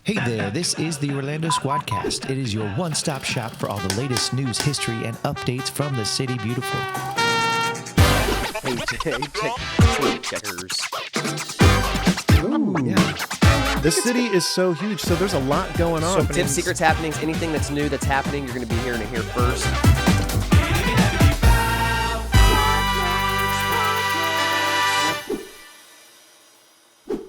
Hey there, this is the Orlando Squadcast. It is your one-stop shop for all the latest news, history, and updates from the City Beautiful. Hey, checkers. Ooh. Yeah. The city is so huge, so there's a lot going on. So tips, secrets, happenings, anything that's new that's happening, you're going to be hearing it here first.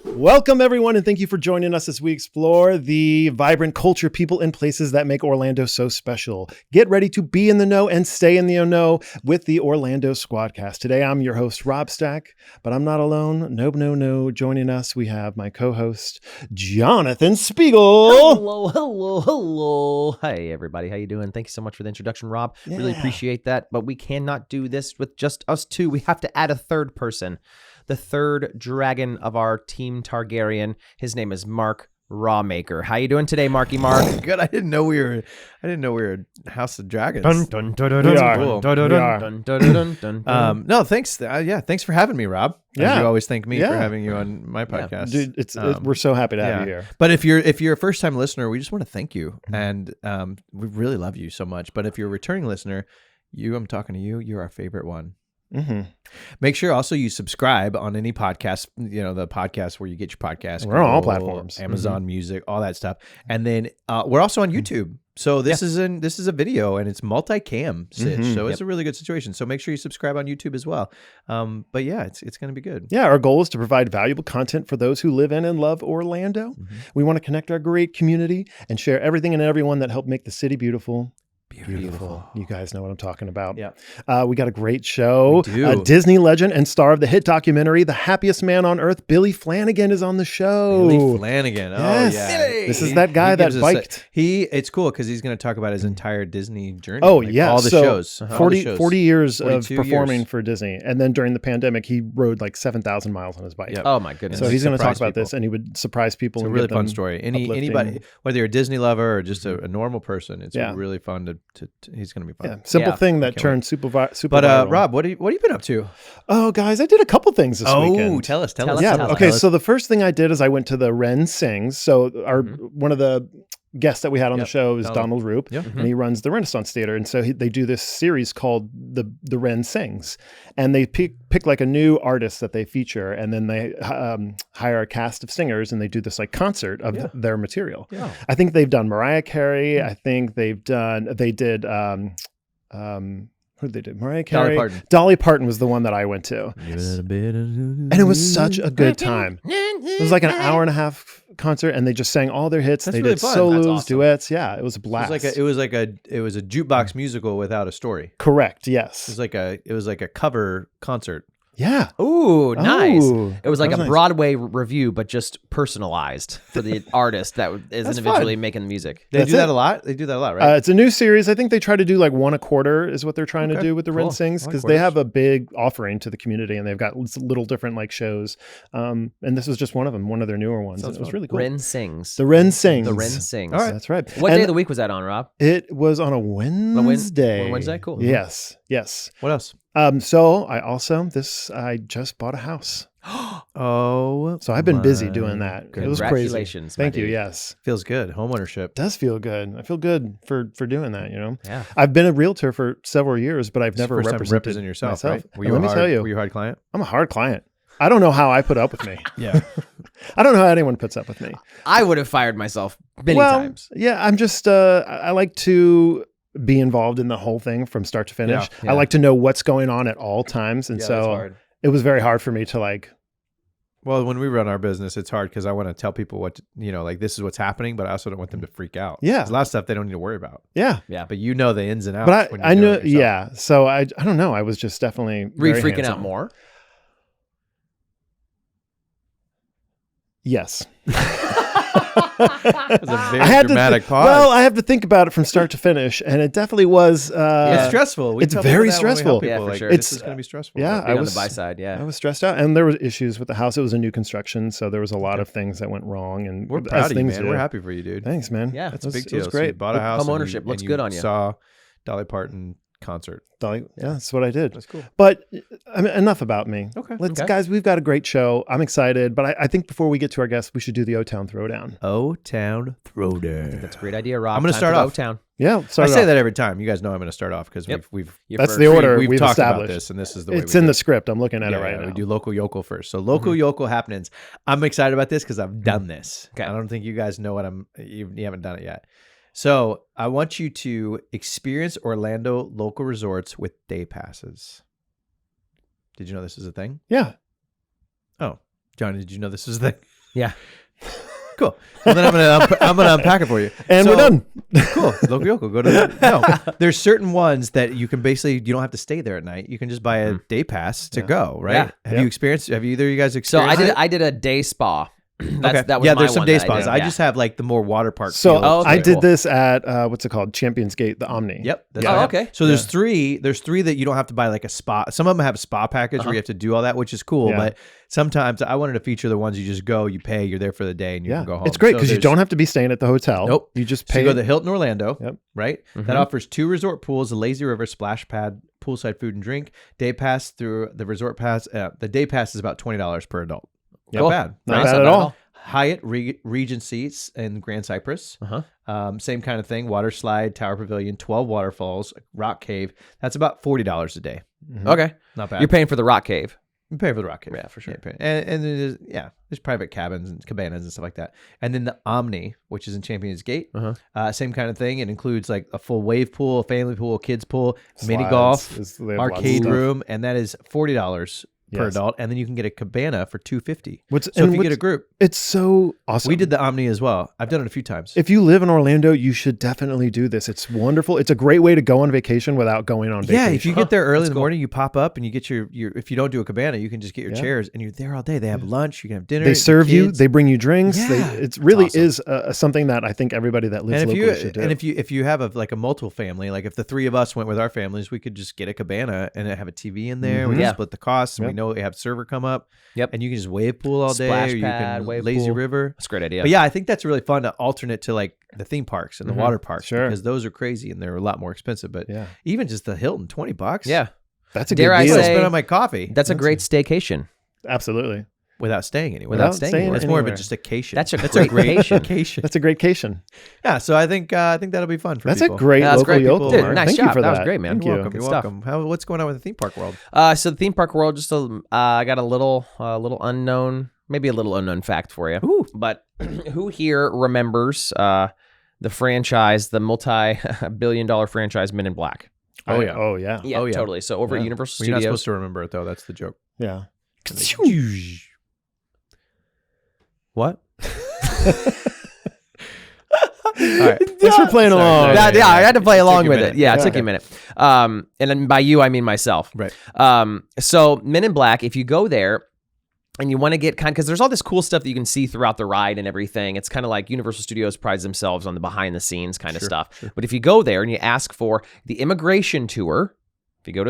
Welcome, everyone, and thank you for joining us as we explore the vibrant culture, people, and places that make Orlando so special. Get ready to be in the know and stay in the know with the Orlando Squadcast. Today, I'm your host, Rob Stack, but I'm not alone. No. Joining us, we have my co-host, Jonathan Spiegel. Hello. Hey, everybody. How you doing? Thank you so much for the introduction, Rob. Yeah. Really appreciate that, but we cannot do this with just us two. We have to add a third person. The third dragon of our team Targaryen. His name is Mark Rawmaker. How you doing today, Marky Mark? Good. I didn't know we were House of Dragons. No, thanks. Thanks for having me, Rob. Yeah. You always thank me for having you on my podcast. Dude, we're so happy to have you here. But if you're a first time listener, we just want to thank you, and we really love you so much. But if you're a returning listener, I'm talking to you. You're our favorite one. Mm-hmm. Make sure also you subscribe on any podcast, the podcast where you get your podcast. We're on all platforms, Amazon Music, all that stuff. And then we're also on YouTube. So this is a video and it's multi-cam sitch. So it's a really good situation. So make sure you subscribe on YouTube as well. But yeah, it's going to be good. Yeah, our goal is to provide valuable content for those who live in and love Orlando. We want to connect our great community and share everything and everyone that help make the city beautiful. Beautiful. You guys know what I'm talking about. Yeah. We got a great show. We do. Disney legend and star of the hit documentary, The Happiest Man on Earth, Billy Flanigan, is on the show. Billy Flanigan. Yes. Oh, yeah. This is that guy that biked. It's cool because he's going to talk about his entire Disney journey. Oh, yeah. All the shows. 40 years of 42 performing years. for Disney. And then during the pandemic, he rode like 7,000 miles on his bike. Yep. Oh, my goodness. So he's going to talk about people. this, and he would surprise people. It's a really fun story. Anybody, whether you're a Disney lover or just a normal person, it's really fun to he's going to be fun. Yeah, simple thing that turned super viral. But Rob, what have you been up to? Oh, guys, I did a couple things this weekend. Tell us. Yeah. Okay. So the first thing I did is I went to the Wren Sings. So one of the guests that we had on the show is Donald Roop, and he runs the Renaissance Theater. And so they do this series called the Wren Sings, and they pick like a new artist that they feature, and then they hire a cast of singers, and they do this like concert of their material. Yeah. I think they've done Mariah Carey. I think they did. Who did they do? Mariah Carey. Dolly Parton was the one that I went to. And it was such a good time. It was like an hour and a half concert, and they just sang all their hits. They did solos, duets. Yeah, it was a blast. It was like a jukebox musical without a story. Correct. Yes. It was like a cover concert. Yeah. Ooh, nice. Ooh, it was like a nice. Broadway review, but just personalized for the artist that is individually making the music. They do that a lot, right? It's a new series. I think they try to do like one a quarter is what they're trying to do with the Wren Sings, because they have a big offering to the community, and they've got little different like shows. And this was just one of them, one of their newer ones. It was really cool. Wren Sings. The Wren Sings. The Wren Sings. All right. That's right. What day of the week was that on, Rob? It was on a Wednesday. Wednesday? Cool. Yes. What else? So I just bought a house. So I've been busy doing that. It was crazy. Congratulations. Thank you. Yes. Feels good. Homeownership Does feel good. I feel good for doing that, Yeah. I've been a realtor for several years, but I've never represented yourself, myself. right? Let me tell you. Were you a hard client? I'm a hard client. I don't know how I put up with me. Yeah. I don't know how anyone puts up with me. I would have fired myself many times. Yeah, I'm just I like to be involved in the whole thing from start to finish. Yeah. I like to know what's going on at all times. And that's so hard. It was very hard for me to like. Well, when we run our business, it's hard because I want to tell people what, like this is what's happening, but I also don't want them to freak out. Yeah. There's a lot of stuff they don't need to worry about. Yeah. Yeah. But you know the ins and outs. But when I you're knew, doing it yourself. yeah. So I don't know. I was just definitely. Were you very freaking out hands-on. more? Yes. It was a very dramatic pause. Well, I have to think about it from start to finish, and it definitely was. It's stressful. It's very stressful. Yeah, for sure. This is going to be stressful. Yeah, Being on the buy side, I was stressed out, and there was issues with the house. It was a new construction, so there was a lot of things that went wrong. And We're proud of you, man. We're happy for you, dude. Thanks, man. Yeah. That's a big deal. It was So you great. bought a house. Home ownership looks good on you. Saw Dolly Parton concert. Yeah, that's what I did. That's cool. But I mean, enough about me. Okay. Guys, we've got a great show. I'm excited, but I think before we get to our guests, we should do the O-Town Throwdown. O-Town Throwdown. That's a great idea, Rob. I'm going to start off. O-Town. Yeah, I say that every time. You guys know I'm going to start off because we've that's the order we've talked established. About this, and this is the way it's in the script. I'm looking at it right now. We do local yokel first. So local yokel happenings. I'm excited about this because I've done this. Okay. I don't think you guys know what you haven't done it yet. So I want you to experience Orlando local resorts with day passes. Did you know this is a thing? Yeah. Oh, Johnny, did you know this was a thing? Yeah. Cool. Well, then I'm gonna unpack it for you. And we're done. Cool. Local yokel. Go to no. There's certain ones that you can you don't have to stay there at night. You can just buy a day pass to go. Right? Yeah. Have you experienced? Have either of you guys experienced? So I did a day spa. That was yeah, my there's some one day that I spas. did. I just have like the more water park. So feel. I did cool. this at what's it called? Champions Gate, the Omni. Yep. That's Yeah. what I Oh, have. okay. So there's three. There's three that you don't have to buy like a spa. Some of them have a spa package where you have to do all that, which is cool. Yeah. But sometimes I wanted to feature the ones you just go, you pay, you're there for the day, and you Yeah, can go home. it's great So because you there's- don't have to be staying at the hotel. Nope. You just So pay. you go to the Hilton Orlando, Yep. right? That offers 2 resort pools, a lazy river, splash pad, poolside food and drink. Day pass through the resort pass. The day pass is about $20 per adult. Yep. Not bad. Not right? bad at all. Hyatt Regencies in Grand Cypress. Same kind of thing. Water slide, Tower Pavilion, 12 waterfalls, rock cave. That's about $40 a day. Okay. Not bad. You're paying for the rock cave. You pay for the rock cave. Yeah, for sure. And there's private cabins and cabanas and stuff like that. And then the Omni, which is in Champions Gate, same kind of thing. It includes like a full wave pool, a family pool, a kids pool, mini Slides. golf, They have lots of arcade stuff. room, and that is $40 per Yes. adult. And then you can get a cabana for $250. What's- So if and you get a what's- group, It's so awesome. we did the Omni as well. I've done it a few times. If you live in Orlando, you should definitely do this. It's wonderful. It's a great way to go on vacation without going on vacation. Yeah, if you get there early in the morning, you pop up and you get your if you don't do a cabana, you can just get your Yeah. chairs and you're there all day. They have lunch, you can have dinner. They the serve you. kids. They bring you drinks. Yeah, It really awesome. is something that I think everybody that lives and if locally should do. if you have a multiple family, like if the 3 of us went with our families, we could just get a cabana and have a TV in there. We Mhm. can Yeah. split the costs, and we Yep. know we have server come up. Yep. And you can just wave pool all day, Splash or you pad, can wave lazy pool. river. That's a great idea. But yeah, I think that's really fun to alternate to like the theme parks and the water parks, Sure. because those are crazy and they're a lot more expensive. But Yeah. even just the Hilton, $20. Yeah. That's a Dare good I deal. I say- spend on my coffee That's a great staycation. Absolutely. without staying anywhere. Without staying It's more of a anywhere. just a cation. That's a great vacation. vacation. That's a great cation. Yeah, so I think that'll be fun for That's people. a great That's local great, yokel. Dude, Mark. nice Thank job. you for That was that. great, man. Thank You're you. welcome. Good You're stuff. welcome. What's going on with the theme park world? So the theme park world, just I got a little unknown, maybe a little unknown fact for you. Ooh. But who here remembers the franchise, the multi-billion-dollar franchise Men in Black? Oh, yeah. Oh yeah. Yeah, Oh, yeah. totally. So over at Yeah. Universal You're not Studios, supposed to remember it though. That's the joke. Yeah. what? All right. Thanks for playing Sorry. along. Yeah, I had to play along you a with minute. it. Yeah, it Yeah. took you a minute. And then by you, I mean myself. Right. So Men in Black, if you go there and you want to get because there's all this cool stuff that you can see throughout the ride and everything. It's kind of like Universal Studios prides themselves on the behind the scenes kind of stuff. But if you go there and you ask for the immigration tour, if you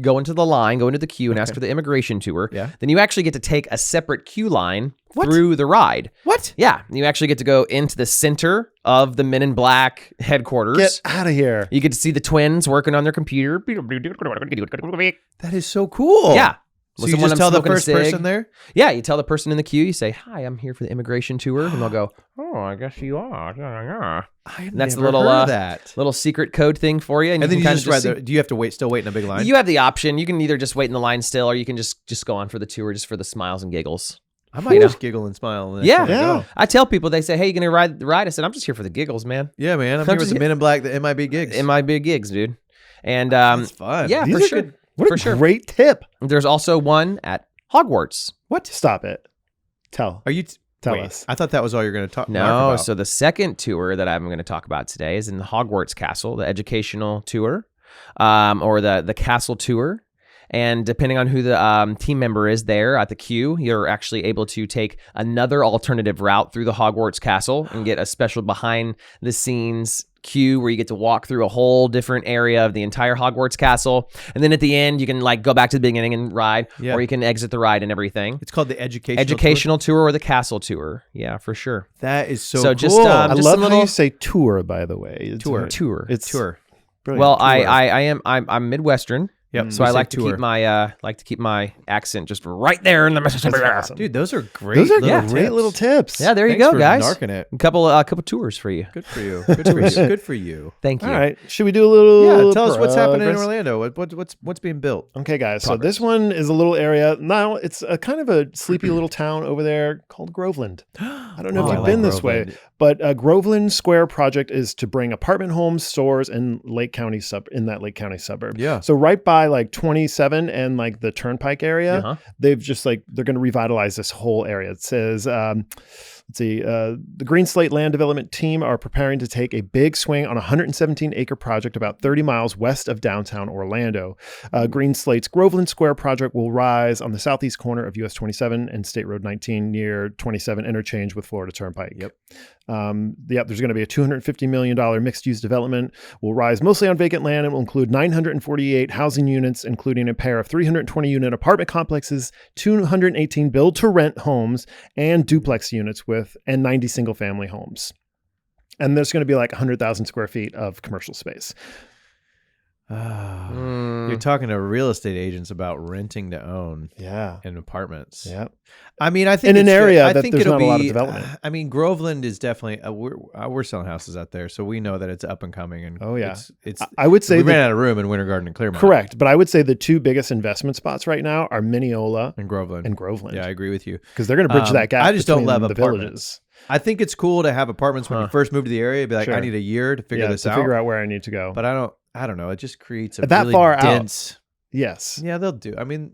go into the line, go into the queue and ask for the immigration tour, Yeah. then you actually get to take a separate queue line through the ride. What? Yeah, you actually get to go into the center of the Men in Black headquarters. Get out of here. You get to see the twins working on their computer. That is so cool. Yeah. So With you someone just tell the smoking a first cig. person there? Yeah, you tell the person in the queue, you say, "Hi, I'm here for the immigration tour." And they'll go, "Oh, I guess you are." I That's the never little heard of that. little secret code thing for you. And then you can just kinda ride see- there. Do you have to still wait in a big line? You have the option. You can either just wait in the line still, or you can just go on for the tour just for the smiles and giggles. I might just giggle and smile. And that's Yeah. where I go. I tell people, they say, "Hey, you gonna ride the ride?" I said, "I'm just here for the giggles, man. Yeah, man. I'm here with just- the Men in Black, the MIB gigs. It might be gigs, dude." And That's fun. yeah, These for are sure. good. What For a sure. great tip. There's also one at Hogwarts. What? Stop it. Tell Are you... Tell wait, us. I thought that was all you're going to talk No, about. so the second tour that I'm going to talk about today is in the Hogwarts Castle, the educational tour, or the castle tour. And depending on who the team member is there at the queue, you're actually able to take another alternative route through the Hogwarts Castle and get a special behind the scenes queue where you get to walk through a whole different area of the entire Hogwarts Castle. And then at the end, you can like go back to the beginning and ride, Yeah. or you can exit the ride and everything. It's called the educational Educational tour or the castle tour. Yeah, for sure. tour? That is so So cool. just, I just love a how little you say tour, by the way. It's Tour. tour. It's tour. Brilliant. Well, Tour. I'm Midwestern. Yep. So I like to keep my accent just right there in the Mississippi. That's awesome. Dude, those are great. Those are little great tips. little tips. Yeah, there you Thanks go, for guys. narking it. A couple tours for you. Good for you. Good for you. Good for you. Thank you. All right. Should we do a little? Yeah, tell us what's happening in progress? Orlando. What's being built? Okay, guys. So this one is a little area. Now it's a kind of a sleepy little town over there called Groveland. I don't know if I you've like been this way, Groveland. but Groveland Square project is to bring apartment homes, stores, and Lake County Lake County suburb. Yeah. So right by like 27 and like the Turnpike area, Uh-huh. they've just they're going to revitalize this whole area. It says, let's see, the Green Slate Land Development Team are preparing to take a big swing on a 117-acre project about 30 miles west of downtown Orlando. Green Slate's Groveland Square project will rise on the southeast corner of US 27 and State Road 19 near 27 interchange with Florida Turnpike. Yep. There's going to be a $250 million mixed-use development. Will rise mostly on vacant land and will include 948 housing units, including a pair of 320-unit apartment complexes, 218 build-to-rent homes, and duplex units and 90 single-family homes. And there's going to be like 100,000 square feet of commercial space. You're talking to real estate agents about renting to own Yeah. in apartments. Yeah. I mean, I think In an it's good. area I that think there's it'll not a lot of be- development. I mean, Groveland is definitely we're selling houses out there, so we know that it's up and coming. And Oh, yeah. it's I would say we ran that, out of room in Winter Garden and Claremont. correct, but I would say the two biggest investment spots right now are Mineola And Groveland. and Groveland. Yeah, I agree with you. because they're going to bridge that gap. I just don't between love the apartments. villages. I think it's cool to have apartments when you first move to the area. Be like, Sure. I need a year to figure this to out. figure out where I need to go. But I don't know. It just creates a That really far out. dense. Yes. Yeah, they'll do. I mean,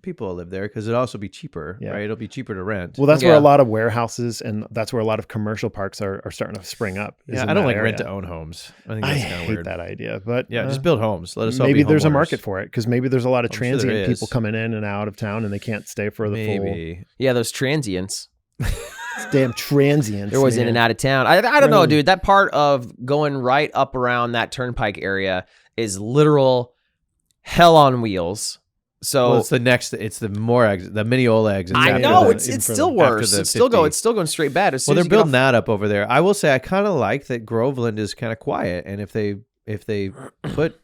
people will live there because it'll also be cheaper, Yeah. right? It'll be cheaper to rent. Well, that's where Yeah. a lot of warehouses and that's where a lot of commercial parks are starting to spring up. is yeah, in I don't that like area. rent to own homes. I think I that's kind of hate weird. that idea, but Yeah, just build homes. Let us all maybe be there's a homeowners. market for it because maybe there's a lot of I'm sure there transient people is. coming in and out of town and they can't stay for the full Maybe. Yeah, those transients. damn transients. They're always in man. and out of town. I don't know, Really? dude. That part of going right up around that Turnpike area is literal hell on wheels. So Well, it's the more exit, the Mineola exit. I after know the- it's even still further. worse. After the It's still going straight bad. As soon Well, they're as you get building off- that up over there. I will say I kind of like that Groveland is kind of quiet, and if they put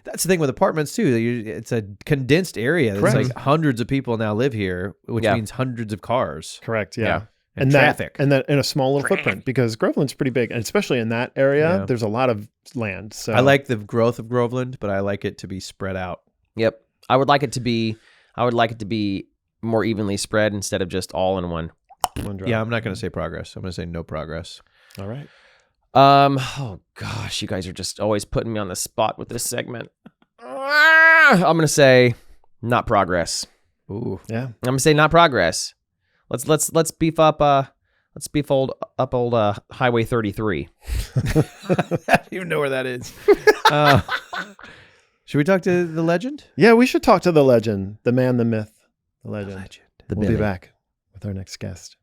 that's the thing with apartments too. It's a condensed area. It's Correct. like hundreds of people now live here, which Yeah. means hundreds of cars Correct. Yeah. Yeah. and that- traffic. and that in a small little footprint because Groveland's pretty big, and especially in that area, Yeah. there's a lot of land. So I like the growth of Groveland, but I like it to be spread out. Yep. I would like it to be more evenly spread instead of just all in one. one drop. Yeah, I'm not going to say progress. I'm going to say no progress. All right. Oh gosh, you guys are just always putting me on the spot with this segment. I'm gonna say not progress. Ooh. Yeah. I'm gonna say not progress. Let's beef up old Highway 33. I don't even know where that is. Should we talk to the legend? Yeah, we should talk to the legend, the man, the myth, the legend. The We'll Billy. be back with our next guest.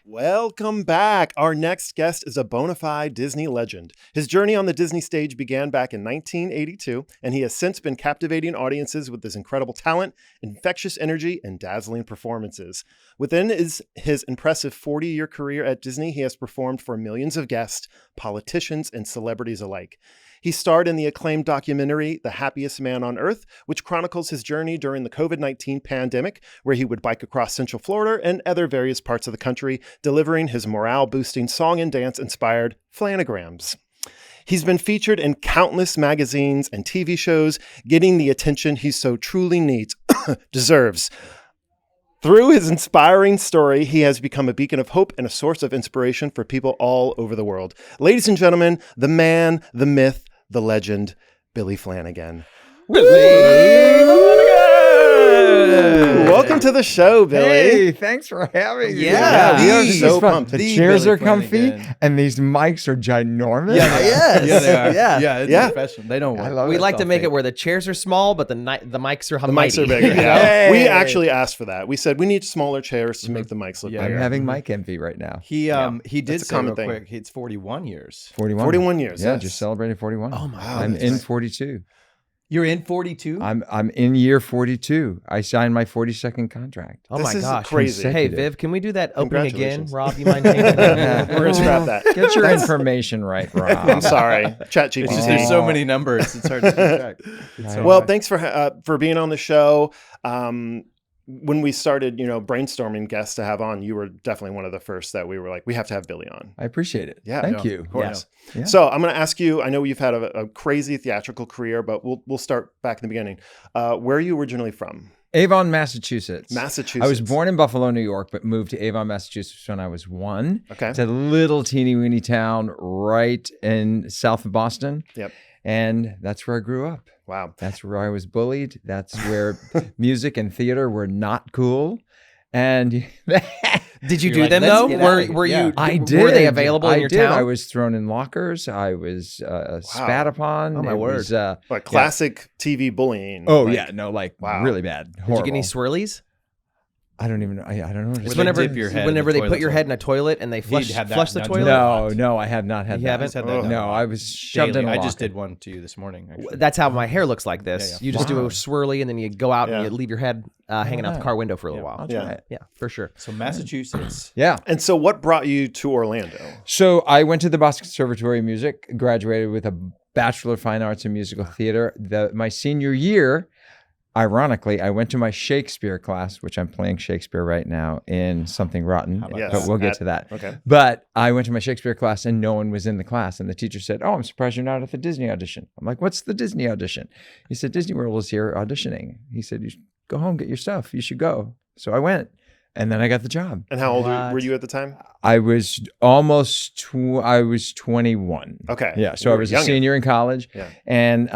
Welcome back. Our next guest is a bona fide Disney legend. His journey on the Disney stage began back in 1982, and he has since been captivating audiences with his incredible talent, infectious energy, and dazzling performances. Within his impressive 40-year career at Disney, he has performed for millions of guests, politicians, and celebrities alike. He starred in the acclaimed documentary, The Happiest Man on Earth, which chronicles his journey during the COVID-19 pandemic, where he would bike across Central Florida and other various parts of the country, delivering his morale-boosting song and dance-inspired Flanograms. He's been featured in countless magazines and TV shows, getting the attention he so truly deserves. Through his inspiring story, he has become a beacon of hope and a source of inspiration for people all over the world. Ladies and gentlemen, the man, the myth, the legend, Billy Flanigan. Welcome to the show, Billy. Hey, thanks for having me. Yeah, we are this is so fun. pumped. The The chairs Billy are comfy, Flanigan. and these mics are ginormous. Yes. Yeah, they are. Yeah. It's Yeah. professional. They don't work. I love We it. like all to make fake. it where the chairs are small, but the mics are The mighty. mics are bigger. You know? Yeah. We Hey. actually asked for that. We said we need smaller chairs to make the mics look Yeah. I'm bigger. having mic envy right now. He did That's a say common real thing. quick. It's 41 years. 41. 41 years. Yeah, yes. just celebrated 41. Oh my Wow, I'm that's in right. 42. You're in 42? I'm in year 42. I signed my 42nd contract. Oh This my is gosh. crazy. Hey, Consecutive. Viv, can we do that opening again? Congratulations. Rob, you mind taking that? We're gonna scrap that. Get your information right, Rob. I'm sorry, ChatGPT. It's just there's so many numbers. It's hard to keep track. It's so Well, high. thanks for being on the show. When we started, brainstorming guests to have on, you were definitely one of the first that we were like, we have to have Billy on. I appreciate it. Yeah, Thank you. Of course. Yeah. So I'm going to ask you. I know you've had a crazy theatrical career, but we'll start back in the beginning. Where are you originally from? Avon, Massachusetts. Massachusetts. I was born in Buffalo, New York, but moved to Avon, Massachusetts when I was 1. Okay. It's a little teeny weeny town right in south of Boston. Yep. And that's where I grew up. Wow. That's where I was bullied. That's where music and theater were not cool. And Did you You're do like, them let's though? get Were out of were here. you? I did. Were they available I in your did. town? I was thrown in lockers. I was spat upon. Oh, my It word. was, Like classic TV bullying. oh like, yeah, no, like wow. really bad. Did you Horrible. get any swirlies? I don't even know. I don't know. What to It's say. whenever dip your head in whenever the they put toilet your bowl. head in a toilet and they flush had that flush the done. toilet. No, I have not had You that. haven't? Just had that done. No, I was shoved Daily. in a I just locker. did one to you this morning. Actually. That's how my hair looks like this. Yeah. You just do Wow. a swirly and then you go out and Yeah. you leave your head hanging out the Yeah. car window for a little I'll while. try Yeah. it. Yeah, for sure. So Massachusetts. Yeah. And so, what brought you to Orlando? So I went to the Boston Conservatory of Music, graduated with a Bachelor of Fine Arts in Musical Theater. My senior year, ironically, I went to my Shakespeare class, which I'm playing Shakespeare right now in Something Rotten, about Yes. but we'll get to that. Okay. But I went to my Shakespeare class and no one was in the class. And the teacher said, "Oh, I'm surprised you're not at the Disney audition." I'm like, "What's the Disney audition?" He said, "Disney World is here auditioning." He said, "You should go home, get your stuff. You should go." So I went and then I got the job. And how old What? were you at the time? I was I was 21. Okay. Yeah. So You I were was youngin'. a senior in college. Yeah. And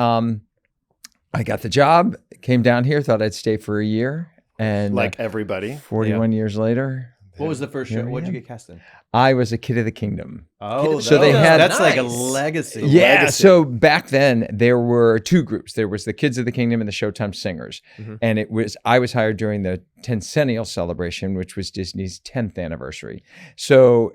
I got the job, came down here, thought I'd stay for a year. And Like everybody. 41 years later, What was the first Here show? I What did you am. get cast in? I was a kid of the kingdom. Oh, So they had- that's like a Nice. legacy. Yeah. Legacy. So back then there were two groups. There was the Kids of the Kingdom and the Showtime Singers. Mhm. And I was hired during the Tencennial celebration, which was Disney's 10th anniversary. So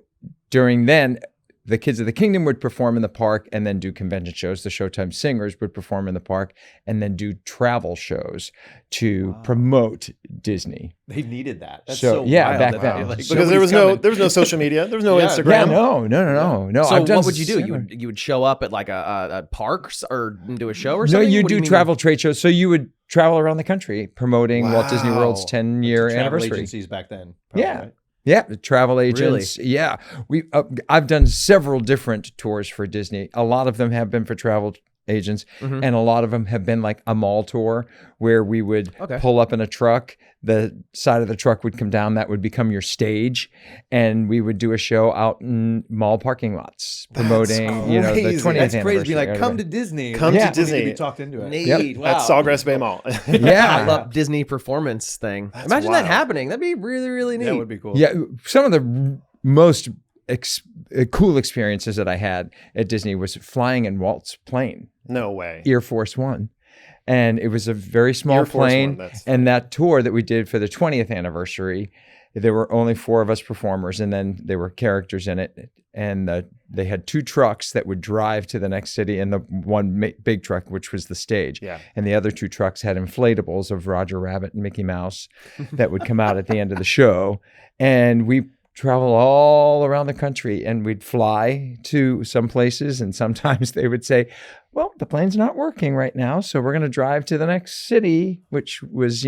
during then, the Kids of the Kingdom would perform in the park and then do convention shows. The Showtime Singers would perform in the park and then do travel shows to promote Disney. They needed that. That's So, so, yeah, wild back that then. they, like, Because there was no social media. There was no Yeah. Instagram. Yeah, no. So I've done what would you do? several- You would show up at like a parks or do a show or No, something? you What do mean? travel trade shows. So you would travel around the country promoting Walt Disney World's Wow. 10-year travel anniversary. agencies back then. probably, Yeah. right? Yeah, the travel agents. Yeah, I've done several different tours for Disney. A lot of them have been for travel agents, Mhm. and a lot of them have been like a mall tour where we would Okay. pull up in a truck. The side of the truck would come down. That would become your stage, and we would do a show out in mall parking lots promoting, the crazy. 20th That's crazy. Be like, anniversary. come to Disney. Come to People need Disney. be talked into it. Neat. Yep. Wow. At Sawgrass Bay Mall. Yeah. I love Disney performance thing. That's Imagine wild. that happening. That'd be really, really neat. That would be cool. Yeah, some of the most cool experiences that I had at Disney was flying in Walt's plane, No way. Air Force One. And it was a very small Air Force plane. One, that's And that tour that we did for the 20th anniversary, there were only 4 of us performers, and then there were characters in it. And they had 2 trucks that would drive to the next city, and the one big truck, which was the stage. Yeah. And the other 2 trucks had inflatables of Roger Rabbit and Mickey Mouse that would come out at the end of the show. And we travel all around the country, and we'd fly to some places, and sometimes they would say, "Well, the plane's not working right now, so we're going to drive to the next city," which was,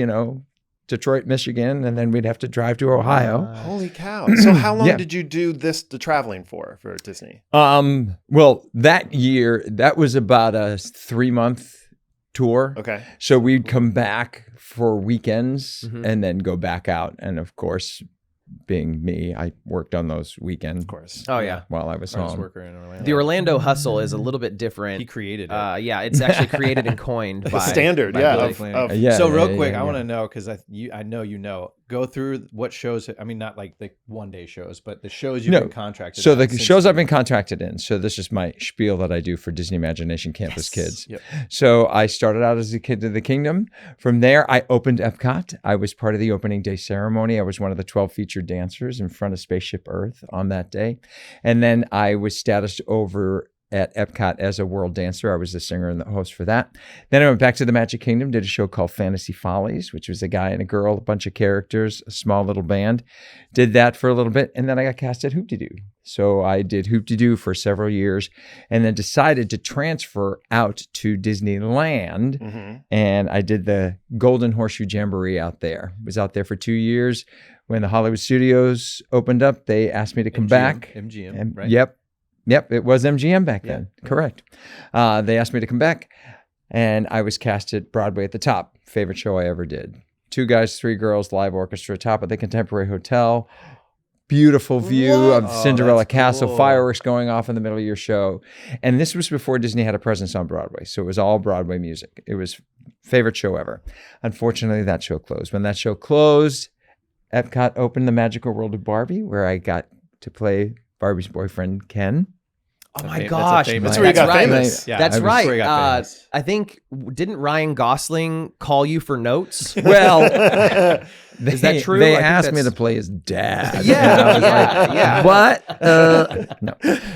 Detroit, Michigan, and then we'd have to drive to Ohio. Holy cow. So how long Yeah. did you do the traveling for Disney? Well, that year, that was about a 3-month tour. Okay. So we'd come back for weekends Mhm. and then go back out. And of course, being me, I worked on those weekends Of course. Oh, yeah. while I was Hardest home. worker in Orlando. The Orlando hustle is a little bit He different. created it. Yeah, it's actually created and coined by Standard, by yeah. Billy Of, Flanigan. of, Yeah, so real yeah, quick, yeah, I yeah. want to know because I know you know. Go through what shows. I mean, not like the one-day shows, but the shows you've No. been contracted. So on the since shows I've then. been contracted in. So this is my spiel that I do for Disney Imagination Campus Kids. Yep. So I started out as a kid of the kingdom. From there, I opened Epcot. I was part of the opening day ceremony. I was one of the 12 featured dancers in front of Spaceship Earth on that day. And then I was statused over at Epcot as a world dancer. I was the singer and the host for that. Then I went back to the Magic Kingdom, did a show called Fantasy Follies, which was a guy and a girl, a bunch of characters, a small little band. Did that for a little bit, and then I got cast at Hoop Dee Doo. So I did Hoop Dee Doo for several years, and then decided to transfer out to Disneyland, and I did the Golden Horseshoe Jamboree out there. Was out there for 2 years. When the Hollywood Studios opened up, they asked me to come back. MGM, right? Yep, it was MGM back then. Correct. They asked me to come back, and I was cast at Broadway at the Top. Favorite show I ever did. 2 guys, 3 girls, live orchestra, top of the Contemporary Hotel. Beautiful view of Cinderella Castle, fireworks going off in the middle of your show. And this was before Disney had a presence on Broadway. So it was all Broadway music. It was favorite show ever. Unfortunately, that show closed. When that show closed, Epcot opened the Magical World of Barbie, where I got to play Barbie's boyfriend, Ken. Oh my gosh. That's where you got famous. Yeah, that's where he got right. famous. I think, didn't Ryan Gosling call you for notes? Well, is that true? They I think asked me that's- to play his dad. Yeah, And I was yeah. What? No.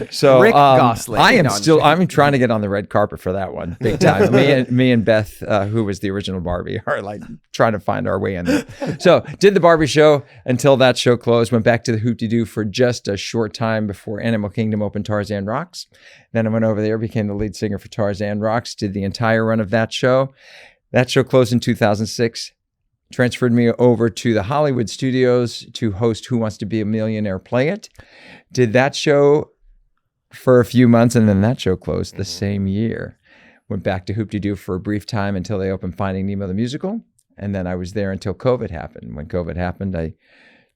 So Rick Gosling. I am No, I'm still. just I'm trying to get on the red carpet for that one, big time. me and Beth, who was the original Barbie, are like trying to find our way in there. So did the Barbie show until that show closed. Went back to the Hoop Dee Doo for just a short time before Animal Kingdom opened Tarzan Rocks. Then I went over there, became the lead singer for Tarzan Rocks. Did the entire run of that show. That show closed in 2006. Transferred me over to the Hollywood Studios to host Who Wants to Be a Millionaire Play It. Did that show for a few months, and then that show closed the same year. Went back to Hoop Dee Doo for a brief time until they opened Finding Nemo the Musical, and then I was there until COVID happened. When COVID happened, I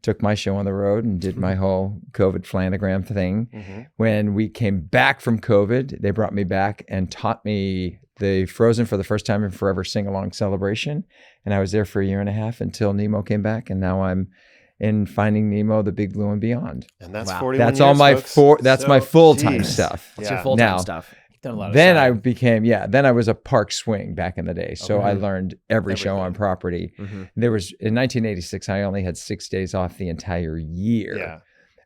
took my show on the road and did my whole COVID flanagram thing. When we came back from COVID, they brought me back and taught me the Frozen for the first time in forever sing-along celebration. And I was there for a year and a half until Nemo came back. And now I'm in Finding Nemo, The Big Blue and Beyond. And that's Wow. 41 That's years, all my folks. that's So, my full-time geez. stuff. What's Yeah. your full-time Now, stuff? Done a lot of Then I side. became, then I was a park swing back in the day. So I learned every show on property. There was, in 1986, I only had 6 days off the entire year. Yeah.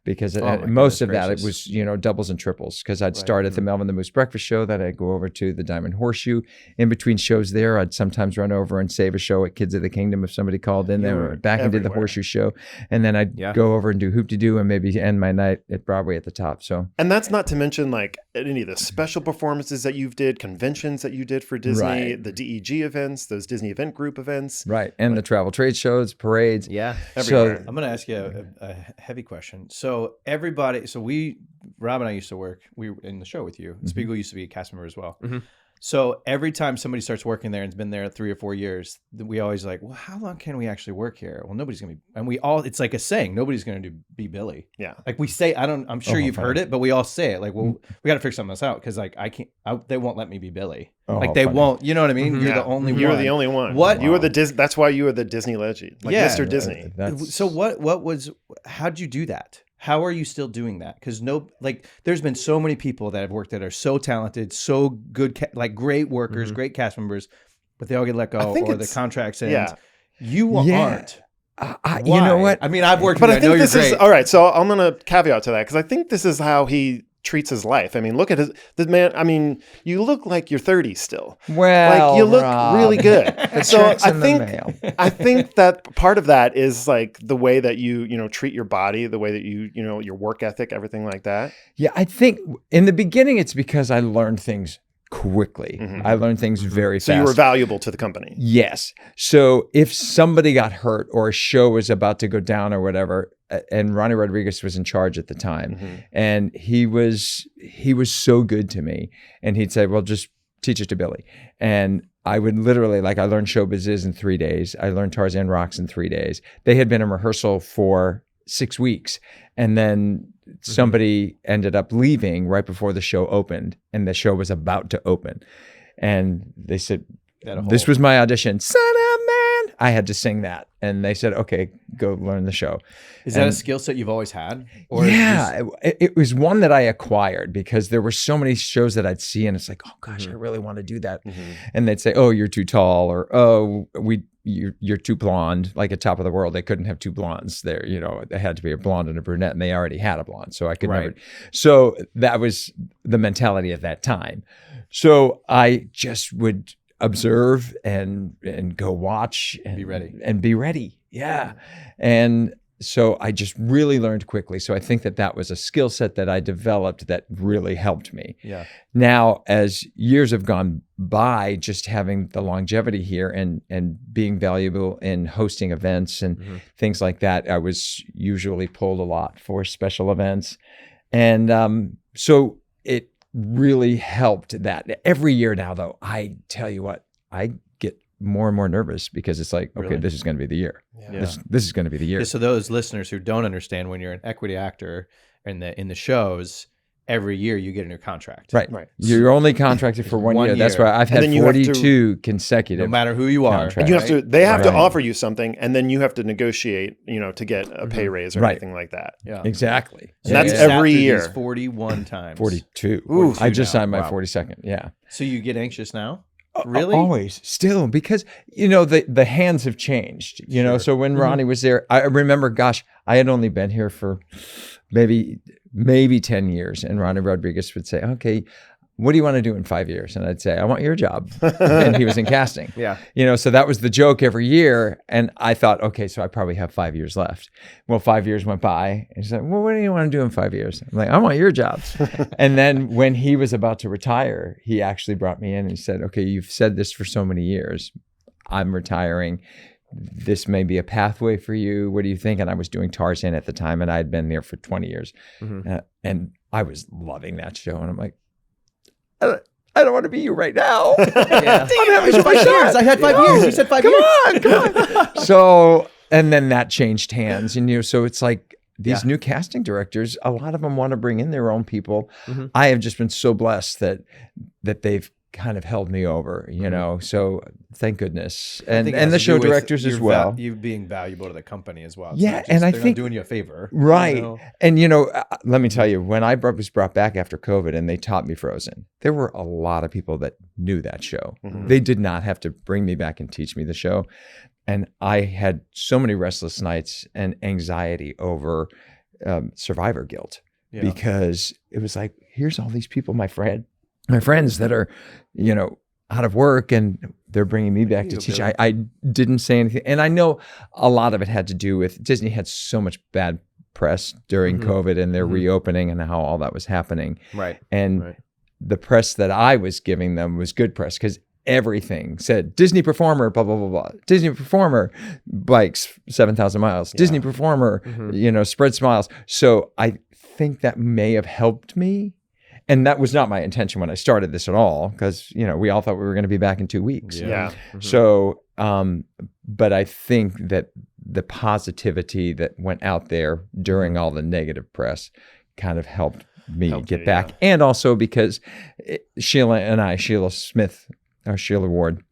Because my most of goodness that, it was, doubles and triples. Because I'd start at the Melvin the Moose breakfast show, then I'd go over to the Diamond Horseshoe. In between shows there, I'd sometimes run over and save a show at Kids of the Kingdom if somebody called in. Then went back and did the everywhere. Horseshoe show. And then I'd go over and do Hoop Dee Doo and maybe end my night at Broadway at the Top. So And that's not to mention like any of the special performances that you've did, conventions that you did for Disney, Right. the DEG events, those Disney event group events. right. And the travel trade shows, parades. Yeah. Everywhere. So I'm going to ask you a heavy question. So Rob and I used to work. We were in the show with you. Spiegel used to be a cast member as well. So every time somebody starts working there and's been there 3 or 4 years, we always like, well, how long can we actually work here? Well, nobody's gonna be, and we all, it's like a saying, nobody's gonna be Billy. Yeah. Like we say, I'm sure you've heard it, but we all say it. Like, well, we got to figure something else out because like they won't let me be Billy. Oh, like they funny. won't. You know what I mean? You're Yeah. the only one. You're the only one. What? You were the Disney. That's why you were the Disney legend, like Yeah. Mr. Disney. So how'd you do that? How are you still doing that? Because there's been so many people that have worked that are so talented, so good, great workers, great cast members, but they all get let go think or the it's- contracts end. yeah. You Yeah. aren't. you know Why? what? I mean, I've worked But with I you. I know think you're this is great. all right. So I'm going to caveat to that because I think this is how he treats his life. I mean, look at the man. I mean, you look like you're 30 still. Well, Like you look Rob, really good. So check's I in the think mail. I think that part of that is like the way that you treat your body, the way that you your work ethic, everything like that. Yeah, I think in the beginning it's because I learned things quickly. I learned things very So fast. you were valuable to the company. Yes. So if somebody got hurt or a show was about to go down or whatever, and Ronnie Rodriguez was in charge at the time, and he was so good to me, and he'd say, "Well, just teach it to Billy," and I would literally, I learned Show Biz in 3 days. I learned Tarzan Rocks in 3 days. They had been in rehearsal for 6 weeks, and then somebody ended up leaving right before the show opened, and the show was about to open, and they said, "This was my audition, son of a man." I had to sing that, and they said, "Okay, go learn the show." Is that a skill set you've always had? Or Yeah, it was one that I acquired because there were so many shows that I'd see, and it's like, oh gosh, I really want to do that. And they'd say, "Oh, you're too tall," or "Oh, you're too blonde, like at Top of the World, they couldn't have two blondes there. You know, they had to be a blonde and a brunette, and they already had a blonde. So I could never. So that was the mentality at that time. So I just would observe and go watch and be ready. Yeah. And so I just really learned quickly. So I think that was a skill set that I developed that really helped me. Yeah. Now, as years have gone by, just having the longevity here and being valuable in hosting events and things like that, I was usually pulled a lot for special events. And so it really helped that. Every year now, though, I tell you what, I get more and more nervous because it's like, okay, this is going to be the year. Yeah. This is going to be the year. Yeah, so those listeners who don't understand, when you're an equity actor in the shows, every year you get a new contract. Right. You're only contracted for 1 year. That's why I've had 42 consecutive. No matter who you are. And you have to. They have to offer you something, and then you have to negotiate, to get a pay raise or anything like that. Yeah. Exactly. And that's every year. 41 times. 42. Ooh, I just signed my 42nd. Yeah. So you get anxious now? Really? Always, still, because the hands have changed. So when Ronnie was there, I remember, gosh, I had only been here for maybe 10 years, and Ronnie Rodriguez would say, "Okay, what do you want to do in 5 years?" And I'd say, "I want your job." And he was in casting. Yeah. So that was the joke every year, and I thought, okay, so I probably have 5 years left. Well, 5 years went by, and he's like, "Well, what do you want to do in 5 years?" I'm like, "I want your job." And then when he was about to retire, he actually brought me in and he said, "Okay, you've said this for so many years. I'm retiring. This may be a pathway for you. What do you think?" And I was doing Tarzan at the time, and I had been there for 20 years. And I was loving that show. And I'm like, I don't want to be you right now. Yeah. I'm having 5 years. I had 5 years. You said 5 years. Come on. So, and then that changed hands. And, so it's like these new casting directors, a lot of them want to bring in their own people. I have just been so blessed that they've kind of held me over, so thank goodness. And the show directors as well. You being valuable to the company as well. Yeah. And I think not doing you a favor. Right. And, let me tell you, when I was brought back after COVID and they taught me Frozen, there were a lot of people that knew that show. They did not have to bring me back and teach me the show. And I had so many restless nights and anxiety over survivor guilt because it was like, here's all these people, my friends that are, out of work, and they're bringing me back to teach. I didn't say anything. And I know a lot of it had to do with Disney had so much bad press during COVID and their reopening and how all that was happening. Right. And the press that I was giving them was good press because everything said Disney performer, blah, blah, blah, blah. Disney performer bikes 7,000 miles. Disney performer, spread smiles. So I think that may have helped me. And that was not my intention when I started this at all, because, we all thought we were going to be back in 2 weeks. Yeah. So, but I think that the positivity that went out there during all the negative press kind of helped me get back. Yeah. And also because Sheila Smith Ward,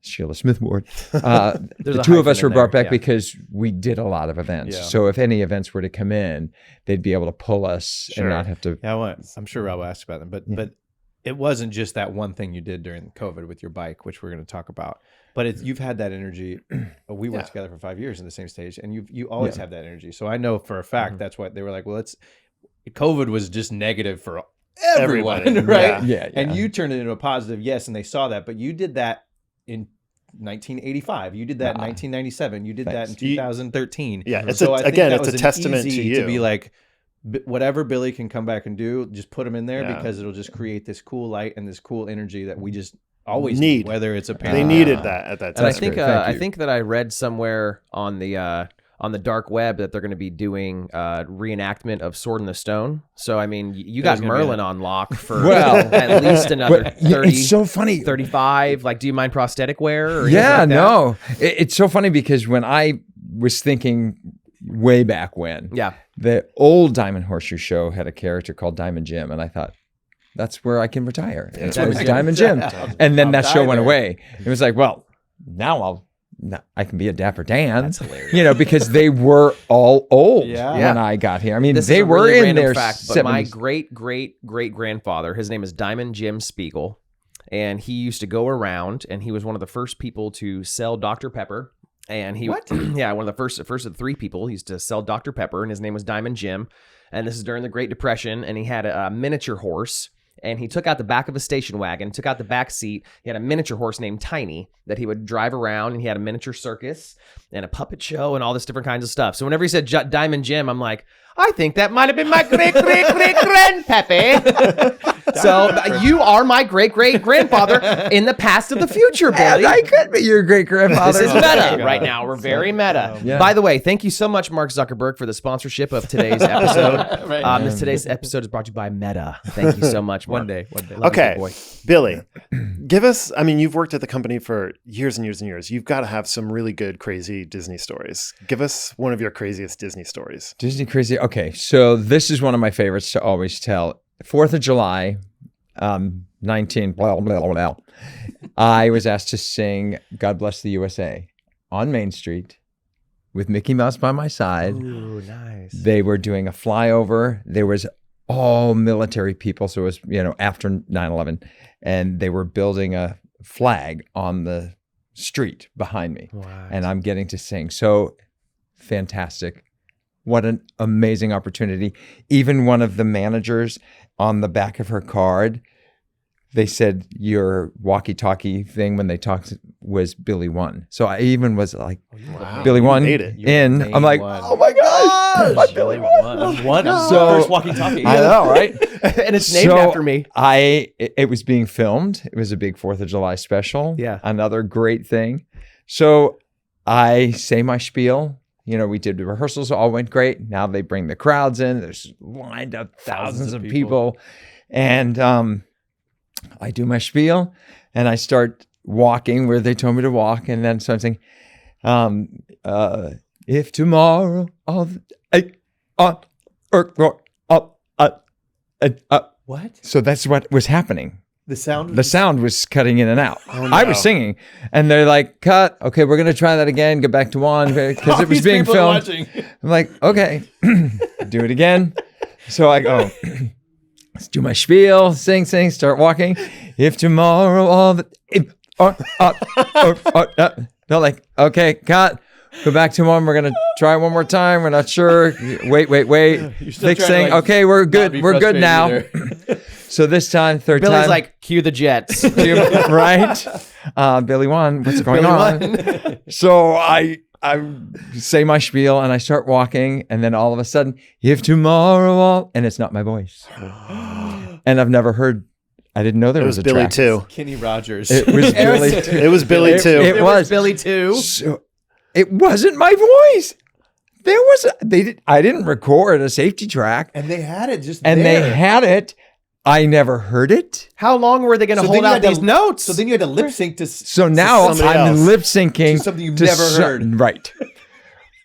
the two of us were brought back because we did a lot of events. Yeah. So if any events were to come in, they'd be able to pull us and not have to. Yeah, I'm sure Rob will ask about them, but it wasn't just that one thing you did during COVID with your bike, which we're going to talk about. But you've had that energy. We worked together for 5 years in the same stage, and you always have that energy. So I know for a fact that's what they were like. Well, COVID was just negative for everyone, right? Yeah. And you turned it into a positive, yes, and they saw that. But you did that in 1985. You did that in 1997. You did that in 2013. Yeah. It's a testament to you to be like, whatever Billy can come back and do, just put him in there because it'll just create this cool light and this cool energy that we just always need. Whether it's a they needed that at that time. And I think that I read somewhere on the dark web that they're going to be doing reenactment of Sword in the Stone. So, I mean, you got Merlin on lock for at least another 30, it's so funny. 35. Like, do you mind prosthetic wear? Or no. It's so funny because when I was thinking way back when, the old Diamond Horseshoe show had a character called Diamond Jim, and I thought, that's where I can retire. It was Diamond Jim. And then that show went away. It was like, well, now I can be a Dapper Dan. That's hilarious. Because they were all old when I got here. I mean, they were in their fact, but my great grandfather, his name is Diamond Jim Spiegel. and he used to go around, and he was one of the first people to sell Dr. Pepper. And he, yeah, one of the first of the 3 people. He used to sell Dr. Pepper, and his name was Diamond Jim. And this is during the Great Depression, and he had a miniature horse. And he took out the back of a station wagon, took out the back seat. He had a miniature horse named Tiny that he would drive around, and he had a miniature circus and a puppet show and all this different kinds of stuff. So whenever he said Diamond Jim, I'm like, I think that might have been my great-great-great-grandpappy. So you are my great-great-grandfather in the past of the future, Billy. I could be your great-grandfather. This is meta right now. We're very meta. Yeah. By the way, thank you so much, Mark Zuckerberg, for the sponsorship of today's episode. Today's episode is brought to you by Meta. Thank you so much, Mark. One day. Love Okay, you, boy. Billy, give us, I mean, you've worked at the company for years and years and years. You've got to have some really good, crazy Disney stories. Give us one of your craziest Disney stories. Disney crazy. Okay, so this is one of my favorites to always tell. 4th of July, 19 blah, blah, blah, blah. I was asked to sing God Bless the USA on Main Street with Mickey Mouse by my side. Ooh, nice. They were doing a flyover. There was all military people. So it was, after 9/11, and they were building a flag on the street behind me. Wow. And I'm getting to sing. So fantastic. What an amazing opportunity. Even one of the managers on the back of her card, they said your walkie-talkie thing when they talked was Billy One. So I even was like, Wow. Billy One made it. in. I'm like, oh my gosh, my Billy One. One So- first walkie-talkie. I know, right? And it's named after me. It was being filmed. It was a big 4th of July special. Yeah. Another great thing. So I say my spiel. We did the rehearsals, all went great. Now they bring the crowds in. There's lined up thousands of people. And I do my spiel, and I start walking where they told me to walk. And then something, if tomorrow What? so that's what was happening. The sound? The sound was cutting in and out. Oh, I no. was singing, and they're like, cut. Okay, we're going to try that again. Get back to one because it was being filmed. I'm like, okay, do it again. So I go, let's do my spiel, sing, start walking. If tomorrow all the... They're like, okay, cut. Go back to one. We're going to try one more time. We're not sure. Wait. Fixing. Okay, we're good. We're good now. So this time, third Billy's time. like, cue the Jets. Right? Billy One, what's going on? So I say my spiel and I start walking, and then all of a sudden, if tomorrow, and it's not my voice. And I've never heard, I didn't know there was a Billy track. too. Kenny Rogers. It was Billy too. It was Billy too. It was Billy too. So it wasn't my voice. I didn't record a safety track, And they had it just and there. they had it. I never heard it. How long were they going to So hold then you out had these to- notes? So then you had to lip sync to So now somebody I'm else. lip syncing To something you've never heard. Right.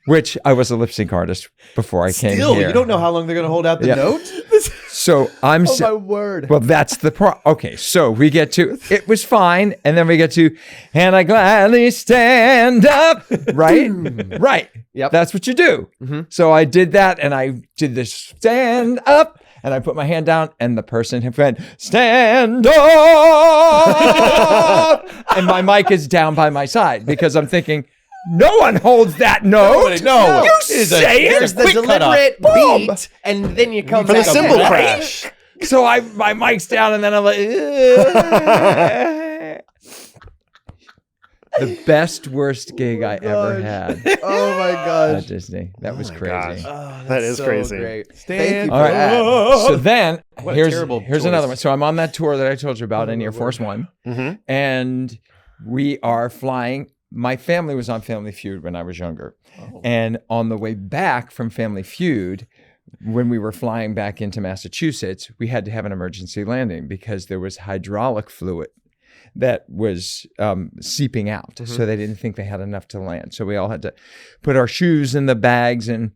Which I was a lip sync artist before I came Still, here. you don't know how long they're going to hold out the Yeah. note? So I'm Oh, my word. well, that's the okay. So we get to it was fine, and then we get to and I gladly stand up. Right, right. Yep. That's what you do. So I did that, and I did this stand up, and I put my hand down, and the person went stand up, and my mic is down by my side because I'm thinking. No one holds that note. No. You say it. There's the quick cutoff. deliberate Boom. beat, and then you come For the back. cymbal Okay. crash. So my mic's down, and then I'm like, the best worst gig I ever had Oh, my gosh. at Disney. That was my crazy. gosh. That is crazy. Great. Stand All right. up. So then What a here's terrible another choice. one. So I'm on that tour that I told you about in Air Force One, Mhm. and we are flying. My family was on Family Feud when I was younger, Oh. and on the way back from Family Feud, when we were flying back into Massachusetts, we had to have an emergency landing because there was hydraulic fluid that was seeping out. So they didn't think they had enough to land. So we all had to put our shoes in the bags and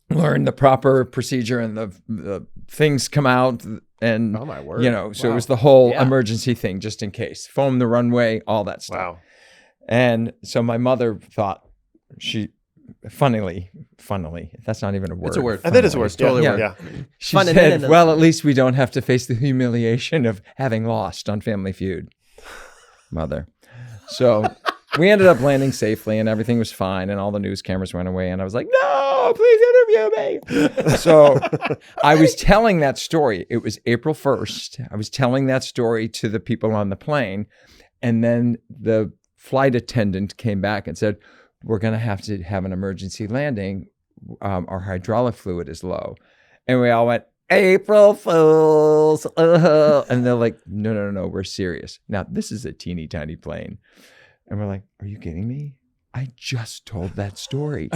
learn the proper procedure, and the things come out. And, Oh, my word. so it was the whole Yeah. emergency thing just in case. Foam the runway, all that stuff. Wow. And so my mother thought funnily, that's not even a word. It's a word. That is a word. Totally yeah. a Yeah. She Funny, said, no. well, at least we don't have to face the humiliation of having lost on Family Feud. mother. So we ended up landing safely and everything was fine and all the news cameras went away and I was like, no, please interview me. So I was telling that story. It was April 1st. I was telling that story to the people on the plane. And then the flight attendant came back and said, we're going to have an emergency landing. Our hydraulic fluid is low. And we all went, April Fools. And they're like, no, we're serious. Now, this is a teeny tiny plane. And we're like, are you kidding me? I just told that story.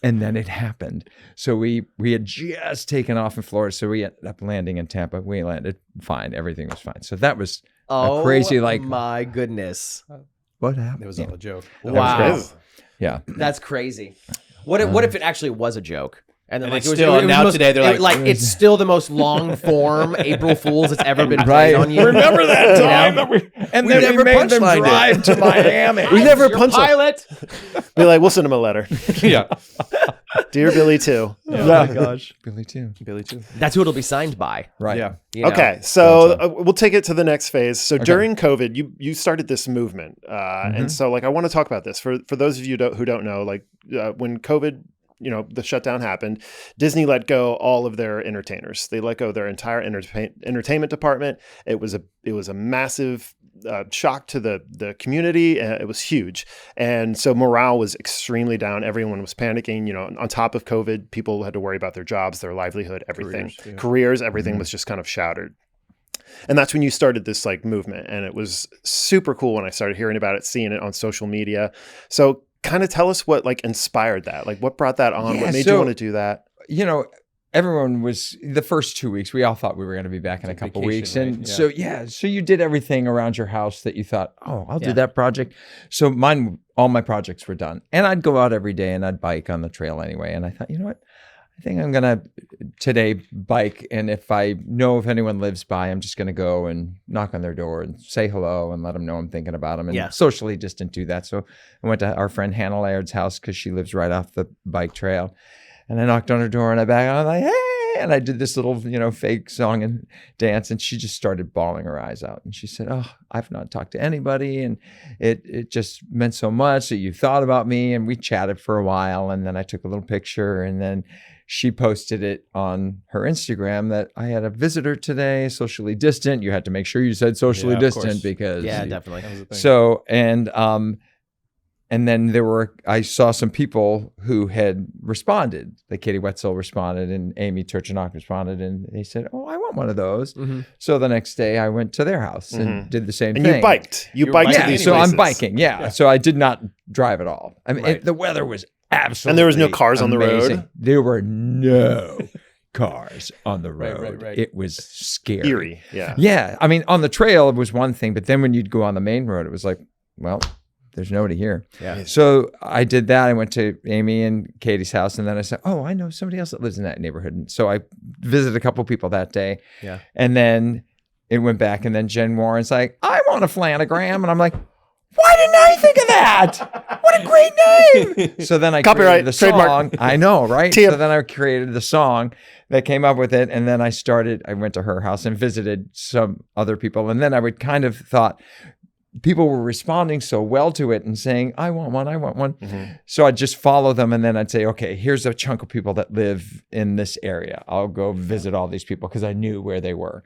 And then it happened. So we had just taken off in Florida. So we ended up landing in Tampa. We landed fine. Everything was fine. So that was a crazy, like, my goodness. What happened? It was all a joke. Wow. Yeah. That's crazy. What if it actually was a joke? And then And it's still- now today they're like, it's still the most long form April Fools that's ever been Right. played on you. Remember that time? You know? And We then never we made them punchlined it. drive to Miami. We never Your punch pilot. Be like, we'll send him a letter. Yeah. Dear Billy too. Oh my gosh. Billy too. Billy too. That's who it'll be signed by. Right. Yeah. You know? Okay, so we'll take it to the next phase. So during COVID, you started this movement, and so like I want to talk about this for those of you who don't know, like when COVID, the shutdown happened, Disney let go all of their entertainers. They let go their entire entertainment department. It was a massive shock to the community. It was huge, and so morale was extremely down. Everyone was panicking. On top of COVID, people had to worry about their jobs, their livelihood, everything, careers, everything was just kind of shattered. And that's when you started this like movement, and it was super cool when I started hearing about it, seeing it on social media. So kind of tell us what like inspired that, like what brought that on, what made you want to do that? Everyone was the first 2 weeks. We all thought we were going to be back in a couple weeks. vacation, And right? so you did everything around your house that you thought, oh, I'll do that project. So all my projects were done. And I'd go out every day and I'd bike on the trail anyway. And I thought, you know what? I think I'm going to today bike. And if I know if anyone lives by, I'm just going to go and knock on their door and say hello and let them know I'm thinking about them and socially distant do that. So I went to our friend Hannah Laird's house because she lives right off the bike trail. And I knocked on her door and I back on like, hey, and I did this little, fake song and dance. And she just started bawling her eyes out. And she said, oh, I've not talked to anybody. And it just meant so much that you thought about me. And we chatted for a while. And then I took a little picture and then she posted it on her Instagram that I had a visitor today, socially distant. You had to make sure you said socially distant because definitely. So, and then I saw some people who had responded. Like Katie Wetzel responded and Amy Turchinok responded and they said, oh, I want one of those. Mm-hmm. So the next day I went to their house and did the same thing. And you biked. You biked to these so places. I'm biking. Yeah. So I did not drive at all. I mean, the weather was absolutely And there was no cars on the amazing. road? There were no cars on the road. Right. It was scary. Eerie. Yeah. Yeah. I mean, on the trail, it was one thing. But then when you'd go on the main road, it was like, well, there's nobody here. Yeah. So I did that. I went to Amy and Katie's house, and then I said, "Oh, I know somebody else that lives in that neighborhood." And so I visited a couple people that day. Yeah. And then it went back, and then Jen Warren's like, "I want a flanogram," and I'm like, "Why didn't I think of that? What a great name!" So then I Copyright, created the trademark. song. I know, right? Tip. So then I created the song that came up with it, and then I went to her house and visited some other people, and then I would kind of thought, people were responding so well to it and saying, I want one. Mm-hmm. So I'd just follow them. And then I'd say, okay, here's a chunk of people that live in this area. I'll go visit all these people because I knew where they were.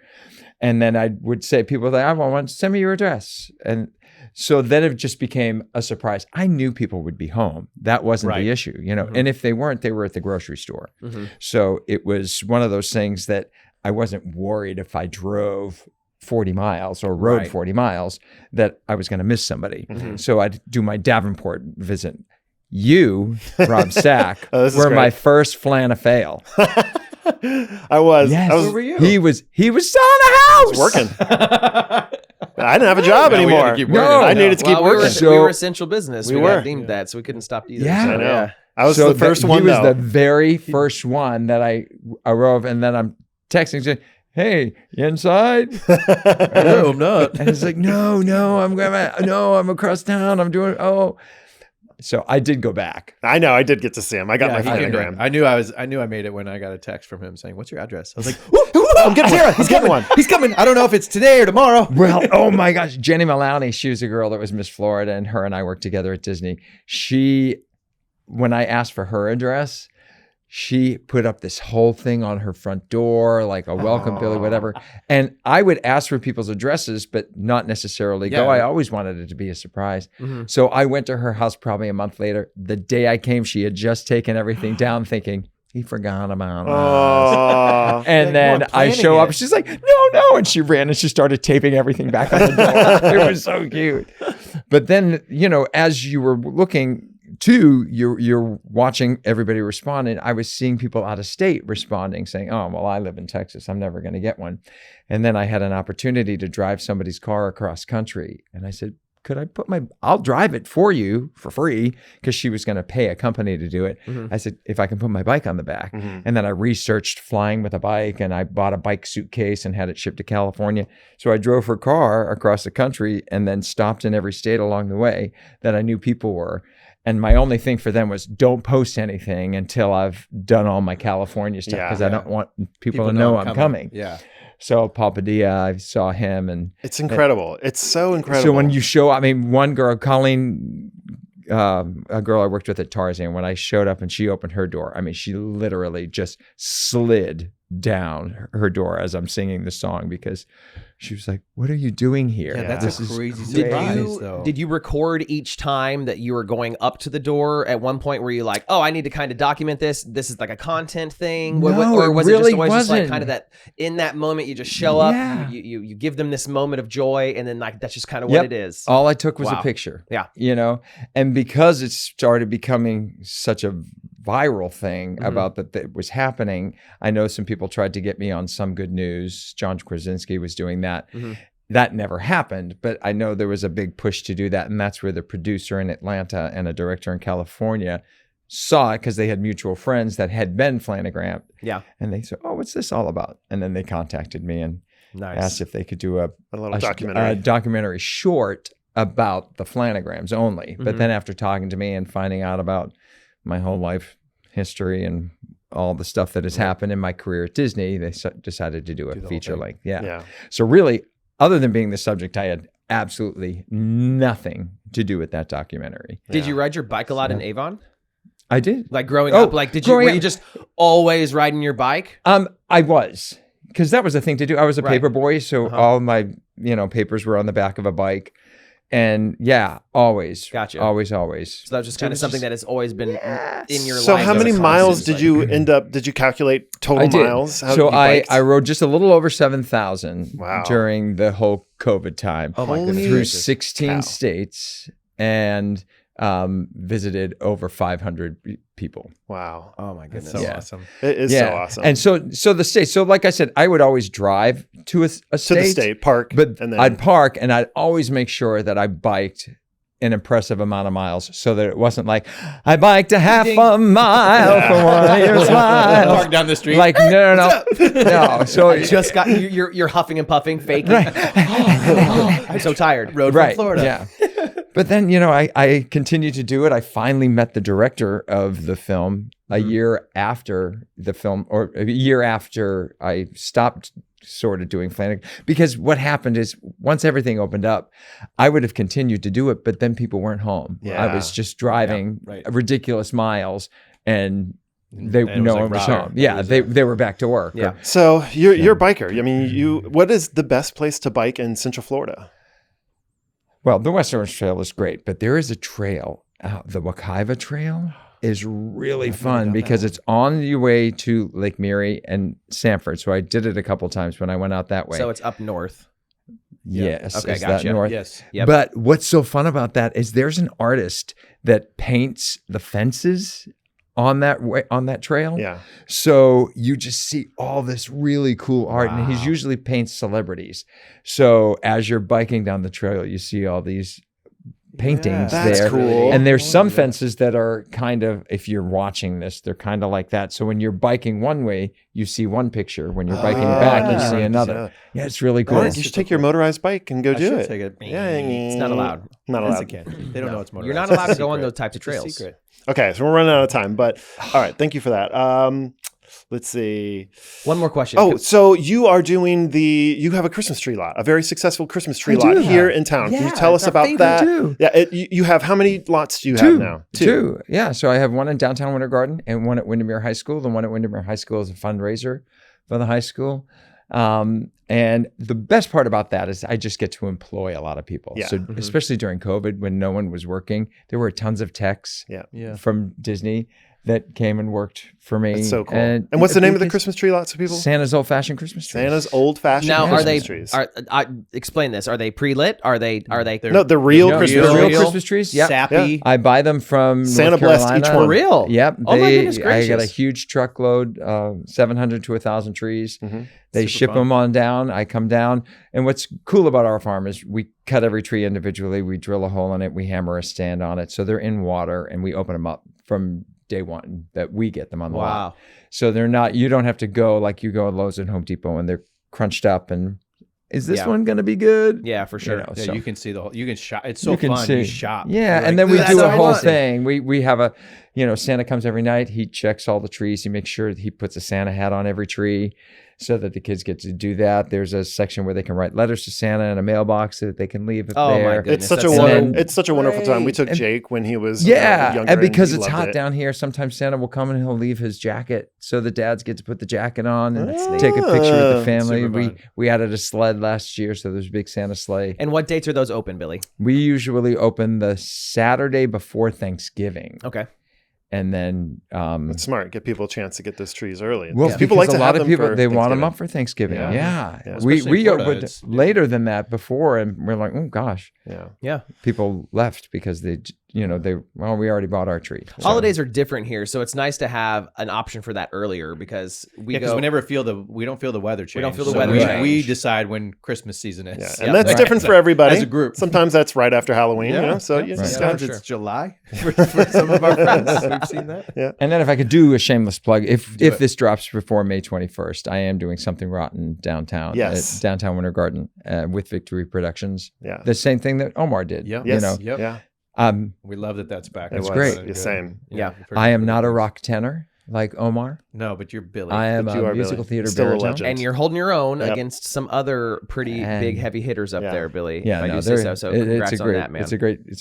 And then I would say, people like, I want one, send me your address. And so then it just became a surprise. I knew people would be home. That wasn't the issue, and if they weren't, they were at the grocery store. Mm-hmm. So it was one of those things that I wasn't worried if I drove 40 miles or rode 40 miles that I was going to miss somebody. Mm-hmm. So I'd do my Davenport visit. You, Rob Sack, were my first flanafail. I was. Yes. Where were you? He was selling a house. Working. I didn't have a job anymore. I needed to keep working. We were essential business. We were. got deemed that, so we couldn't stop either. Yeah. So, I know. I was the first one, He was though. the very first one that I wrote, and then I'm texting saying, hey, you inside? No, I'm not. And it's like, no, I'm across town. I'm doing, So I did go back. I know. I did get to see him. I got my he came Flanagan. in. I knew I made it when I got a text from him saying, "What's your address?" I was like, I'm getting one. He's getting one. "He's coming. I don't know if it's today or tomorrow." Well, oh my gosh. Jenny Maloney, she was a girl that was Miss Florida, and her and I worked together at Disney. When I asked for her address, she put up this whole thing on her front door, like a welcome, Billy, whatever. And I would ask for people's addresses, but not necessarily go. I always wanted it to be a surprise. So I went to her house probably a month later. The day I came, she had just taken everything down, thinking, he forgot about us. And then I show up. She's like, no. And she ran and she started taping everything back on the door. It was so cute. But then, as you were looking, too, you're watching everybody respond, and I was seeing people out of state responding, saying, "Oh, well, I live in Texas. I'm never going to get one." And then I had an opportunity to drive somebody's car across country, and I said, "Could I I'll drive it for you for free," because she was going to pay a company to do it. I said, "If I can put my bike on the back." And then I researched flying with a bike, and I bought a bike suitcase and had it shipped to California. So I drove her car across the country and then stopped in every state along the way that I knew people were. And my only thing for them was, don't post anything until I've done all my California stuff, because I don't want people to know I'm coming. Yeah. So Paul Padilla, I saw him, and it's incredible. It's so incredible. So when you show up, one girl, Colleen, a girl I worked with at Tarzan, when I showed up and she opened her door, she literally just slid down her door as I'm singing the song, because she was like, "What are you doing here?" Yeah, that's a crazy surprise, though. Did you record each time that you were going up to the door? At one point, were you like, "Oh, I need to kind of document this. This is like a content thing," No, or was it really just always just like wasn't. kind of that in that moment you just show up, you give them this moment of joy, and then like that's just kind of what it is. All I took was a picture. Yeah, and because it started becoming such a viral thing about that was happening, I know some people tried to get me on Some Good News. John Krasinski was doing that. That never happened, but I know there was a big push to do that, and that's where the producer in Atlanta and a director in California saw it, because they had mutual friends that had been Flanagan. Yeah, and they said, "Oh, what's this all about?" And then they contacted me and asked if they could do a little documentary, a documentary short about the Flanagans only. But then after talking to me and finding out about my whole life history and all the stuff that has happened in my career at Disney, they decided to do a feature length. Yeah. So really, other than being the subject, I had absolutely nothing to do with that documentary. Did you ride your bike a lot in Avon? I did. Like growing up, like were you just always riding your bike? I was, because that was the thing to do. I was a paper boy, so all my papers were on the back of a bike. And always. Gotcha. Always. So that was just kind of something that has always been in your life. So how many miles did you did you calculate total miles? I rode just a little over 7,000 during the whole COVID time. Oh my goodness. Through 16 states, and visited over 500 people. Wow. Oh my goodness. That's so awesome. It is so awesome. And so the state, so like I said, I would always drive to a state. To the state, park. But and then I'd park, and I'd always make sure that I biked an impressive amount of miles, so that it wasn't like, I biked a half a mile for one of your smiles. Park down the street. Like, no. So I just got you're huffing and puffing, faking. Right. I'm so tired. Road from Florida. Yeah. But then, I continued to do it. I finally met the director of the film a year after the film, or a year after I stopped sort of doing Flanagan. Because what happened is, once everything opened up, I would have continued to do it, but then people weren't home. Yeah. I was just driving ridiculous miles, and no one was home. Yeah, they were back to work. Yeah. So you're a biker. What is the best place to bike in Central Florida? Well, the West Orange Trail is great, but there is a trail, the Wekiva Trail is really fun, because it's on your way to Lake Erie and Sanford. So I did it a couple times when I went out that way. So it's up north. Yes. Okay, is gotcha. that north? Yes. Yep. But what's so fun about that is there's an artist that paints the fences on that trail. Yeah. So you just see all this really cool art, and he usually paints celebrities. So as you're biking down the trail, you see all these paintings That's there. cool. And there's some fences that are kind of, if you're watching this, they're kind of like that. So when you're biking one way, you see one picture. When you're biking back, you see another. Yeah, it's really cool. You should take your motorized bike and go do it. Take it. Yeah, It's not allowed. Not As a allowed. kid. They don't know it's motorized. You're not allowed to go on Secret. those types of It's a trails. secret. Okay, so we're running out of time, but all right, thank you for that. Let's see. One more question. Oh, so you are doing you have a Christmas tree lot, a very successful Christmas tree lot here in town. Can you tell us about that? Yeah, you have, how many lots do you have now? Two. Yeah, so I have one in downtown Winter Garden and one at Windermere High School. The one at Windermere High School is a fundraiser for the high school. And the best part about that is I just get to employ a lot of people. Yeah. So especially during COVID when no one was working, there were tons of techs from Disney that came and worked for me. That's so cool. And what's the name of the Christmas tree lot, so people? Santa's Old Fashioned Christmas trees. Santa's Old Fashioned now, Christmas trees. Explain this. Are they pre-lit? Are they? No, the real No, Christmas the trees. real Christmas trees. Yeah. Sappy. I buy them from Santa North blessed Carolina. each one. For real? Yep. Oh my goodness I gracious. got a huge truckload, 700 to 1,000 trees. They ship them on down. I come down. And what's cool about our farm is we cut every tree individually. We drill a hole in it. We hammer a stand on it. So they're in water and we open them up from day one that we get them on the lot. So they're not, you don't have to go like you go at Lowe's and Home Depot and they're crunched up and is this one going to be good? Yeah, for sure. You know, Yeah, so you can see the whole, you can shop. It's so you can fun. see. You shop. Yeah. You're And like, then we "That's do what a I whole want." thing. We have a, Santa comes every night. He checks all the trees. He makes sure that he puts a Santa hat on every tree so that the kids get to do that. There's a section where they can write letters to Santa in a mailbox that they can leave it Oh, my there. goodness. It's such a wonderful time. We took Jake when he was younger, and because he it's loved hot it. down here, sometimes Santa will come and he'll leave his jacket so the dads get to put the jacket on and take a picture with the family. Super fun. We added a sled last year, so there's a big Santa sleigh. And what dates are those open, Billy? We usually open the Saturday before Thanksgiving. Okay. And then That's smart. Get people a chance to get those trees early. well, People like because to a lot have of them people for they want them Thanksgiving. up for Thanksgiving. Yeah. Yeah. Especially in We Florida, opened later than that before, and we're like, oh gosh, Yeah. people left because they we already bought our tree. So- Holidays are different here, so it's nice to have an option for that earlier because we Because we don't feel the weather change. don't feel the So weather we, change. We decide when Christmas season is. Yeah. And that's different for everybody. As a group. Sometimes that's right after Halloween. Yeah. You know? So Yeah. you Sometimes just it's July for some of our friends. We've seen that. And then if I could do a shameless plug, if this drops before May 21st, I am doing Something Rotten downtown, Yes. at downtown Winter Garden with Victory Productions. Yeah. The same thing that Omar did. Yep. Yes. Yep. Yeah. We love that that's back. That's It was. great. The same. Yeah. I am not a rock tenor like Omar. No, but you're Billy. I am But you a are musical Billy. theater Still a baritone. legend. and you're holding your own Yep. against some other pretty And- big heavy hitters up Yeah. there, Billy. Yeah, if I no, do say they're- so. it's Congrats a on great, that, man. It's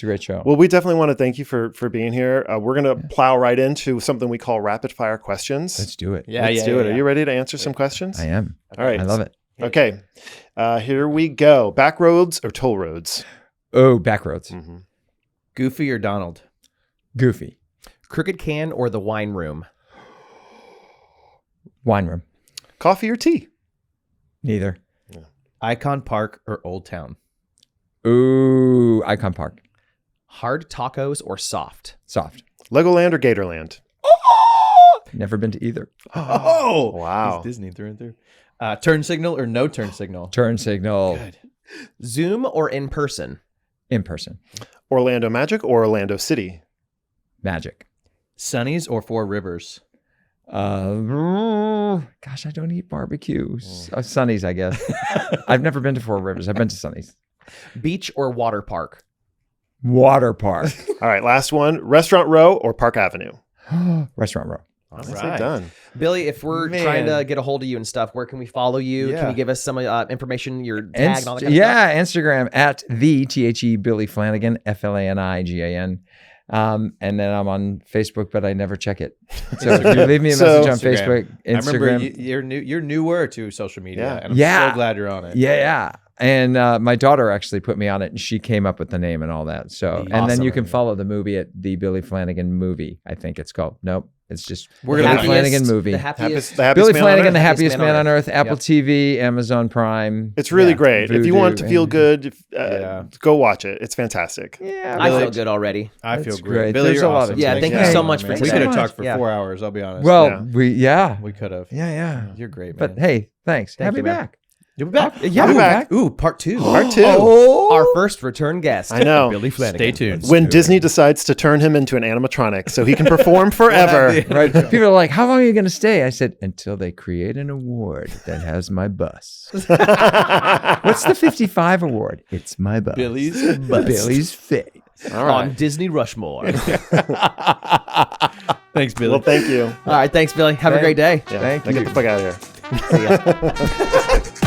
a great show. Well, we definitely want to thank you for being here. We're going to plow right into something we call rapid fire questions. Let's do it. Let's do it. Are you ready to answer some questions? I am. All right. I love it. Okay. Here we go. Back roads or toll roads? Oh, Backroads. Mm-hmm. Goofy or Donald? Goofy. Crooked Can or the Wine Room? Wine Room. Coffee or tea? Neither. Icon Park or Old Town? Ooh, Icon Park. Hard tacos or soft? Soft. Legoland or Gatorland? Never been to either. Oh, Wow. He's Disney through and through. Turn signal or no turn signal? Turn signal. Good. Zoom or in person? In person. Orlando Magic or Orlando City? Magic. Sunny's or Four Rivers? Gosh, I don't eat barbecue. Sunny's, I guess. I've never been to Four Rivers. I've been to Sunny's. Beach or water park? Water Park. All right, last one. Restaurant Row or Park Avenue? Restaurant Row. That's it, done. Billy, if we're trying to get a hold of you and stuff, where can we follow you? Can Yeah. you give us some information, your tag and all that kind of stuff? Yeah, Instagram at the Billy Flanigan, Flanigan. And then I'm on Facebook, but I never check it. So if you leave me a message on Facebook, I remember Instagram. you're newer to social media, Yeah. and I'm Yeah. so glad you're on it. Yeah. And my daughter actually put me on it, and she came up with the name and all that. So, and then you can follow the movie at the Billy Flanigan movie. I think it's called. Nope, it's just We're Billy gonna Flanigan movie. The happiest. The happiest Billy man on Flanigan, earth. the happiest man on earth. Yep. Apple TV, Amazon Prime. It's really Yeah. great. If you want to Voodoo feel and- good, Yeah. go watch it. It's fantastic. Yeah, I Billy- feel good already. I feel That's great. great. Billy, There's you're a lot of awesome. Yeah, thank you so much for We today. could have so talked for much. 4 hours. I'll be honest. Well, Yeah. we we could have. yeah. You're great, man. But hey, thanks. Thank Have you, me man. back. You'll be back. I'll be back. Ooh, part 2. Part 2. Our first return guest. I know. Billy Flanigan. Stay tuned. When Disney decides to turn him into an animatronic so he can perform forever. Right. People are like, how long are you going to stay? I said, until they create an award that has my bus. What's the 55 award? It's my bus. Billy's bus. Billy's face. All right. On Disney Rushmore. Thanks, Billy. Well, thank you. All right. Thanks, Billy. Have a great day. Yeah, Thank now you. Get the fuck out of here. See ya.